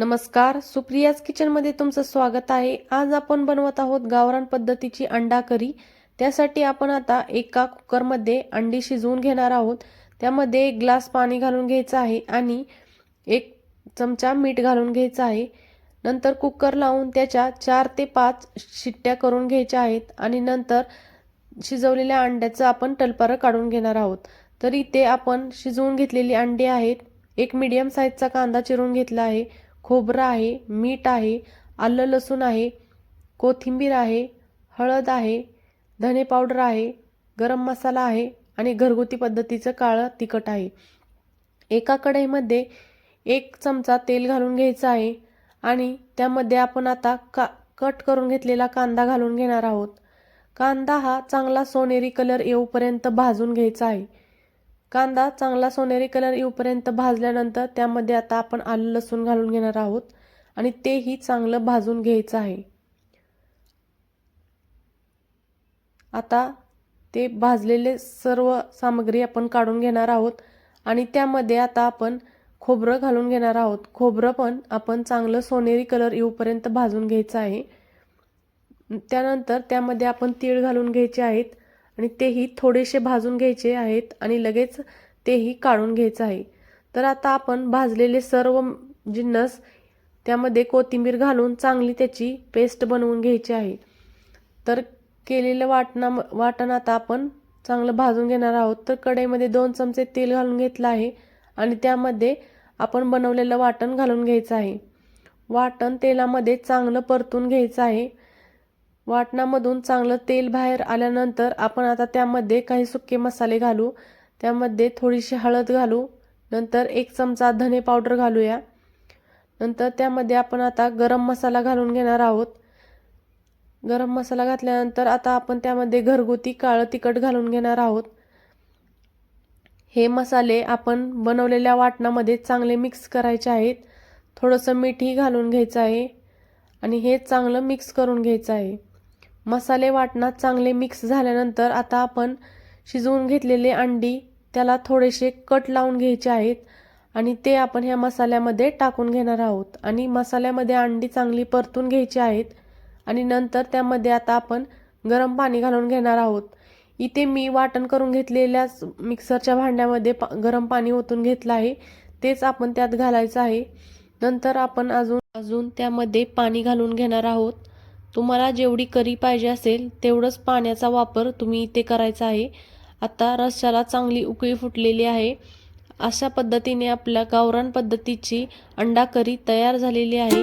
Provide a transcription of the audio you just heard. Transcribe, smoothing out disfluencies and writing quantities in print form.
नमस्कार, सुप्रियाज किचनमध्ये तुमचं स्वागत आहे। आज आपण बनवत आहोत गावरान पद्धतीची अंडा करी। त्यासाठी आपण आता एका कुकरमध्ये अंडी शिजवून घेणार आहोत। त्यामध्ये 1 ग्लास पाणी घालून घ्यायचं आहे आणि 1 चमचा मीठ घालून घ्यायचं आहे। नंतर कुकर लावून त्याच्या 4 ते 5 शिट्ट्या करून घ्यायच्या आहेत आणि नंतर शिजवलेल्या अंड्याचं आपण टलपारं काढून घेणार आहोत। तर इथे आपण शिजवून घेतलेली अंडी आहेत। एक मीडियम साईजचा कांदा चिरून घेतला आहे, खोबरं आहे, मीठ आहे, आलं लसूण आहे, कोथिंबीर आहे, हळद आहे, धने पावडर आहे, गरम मसाला आहे आणि घरगुती पद्धतीचं काळं तिखट आहे। एका कढईमध्ये 1 चमचा तेल घालून घ्यायचं आहे आणि त्यामध्ये आपण आता कट करून घेतलेला कांदा घालून घेणार आहोत। कांदा हा चांगला सोनेरी कलर येऊपर्यंत भाजून घ्यायचा आहे। कांदा चांगला सोनेरी कलर येऊपर्यंत भाजल्यानंतर त्यामध्ये आता आपण आलं लसूण घालून घेणार आहोत आणि तेही चांगलं भाजून घ्यायचं आहे। आता ते भाजलेले सर्व सामग्री आपण काढून घेणार आहोत आणि त्यामध्ये आता आपण खोबरं घालून घेणार आहोत। खोबरं पण आपण चांगलं सोनेरी कलर येऊपर्यंत भाजून घ्यायचं आहे। त्यानंतर त्यामध्ये आपण तीळ घालून घ्यायचे आहेत आणि तेही थोडेसे भाजून घ्यायचे आहेत आणि लगेच तेही काढून घ्यायचं आहे। तर आता आपण भाजलेले सर्व जिन्नस त्यामध्ये कोथिंबीर घालून चांगली त्याची पेस्ट बनवून घ्यायची आहे। तर केलेलं वाटण आता आपण चांगलं भाजून घेणार आहोत। तर कढईमध्ये 2 चमचे तेल घालून घेतलं आहे आणि त्यामध्ये आपण बनवलेलं वाटण घालून घ्यायचं आहे। वाटण तेलामध्ये चांगलं परतून घ्यायचं आहे। वाटणामधून चांगलं तेल बाहेर आल्यानंतर आपण आता त्यामध्ये काही सुके मसाले घालू। त्यामध्ये थोडीशी हळद घालू, नंतर 1 चमचा धने पावडर घालूया। नंतर त्यामध्ये आपण आता गरम मसाला घालून घेणार आहोत। गरम मसाला घातल्यानंतर आता आपण त्यामध्ये घरगुती काळं तिखट घालून घेणार आहोत। हे मसाले आपण बनवलेल्या वाटणामध्ये चांगले मिक्स करायचे आहेत। थोडंसं मीठही घालून घ्यायचं आहे आणि हे चांगलं मिक्स करून घ्यायचं आहे। मसाले वाटणात चांगले मिक्स झाल्यानंतर आता आपण शिजवून घेतलेले अंडी त्याला थोडेसे कट लावून घ्यायचे आहेत आणि ते आपण ह्या मसाल्यामध्ये टाकून घेणार आहोत आणि मसाल्यामध्ये अंडी चांगली परतून घ्यायची आहेत आणि नंतर त्यामध्ये आता आपण गरम पाणी घालून घेणार आहोत। इथे मी वाटण करून घेतलेल्या मिक्सरच्या भांड्यामध्ये गरम पाणी ओतून घेतलं आहे, तेच आपण त्यात घालायचं आहे। नंतर आपण अजून त्यामध्ये पाणी घालून घेणार आहोत। तुम्हाला जेवढी करी पाहिजे असेल तेवढंच पाण्याचा वापर तुम्ही इथे करायचा आहे। आता रश्श्याला चांगली उकळी फुटलेली आहे। अशा पद्धतीने आपल्या गावरान पद्धतीची अंडा करी तयार झालेली आहे।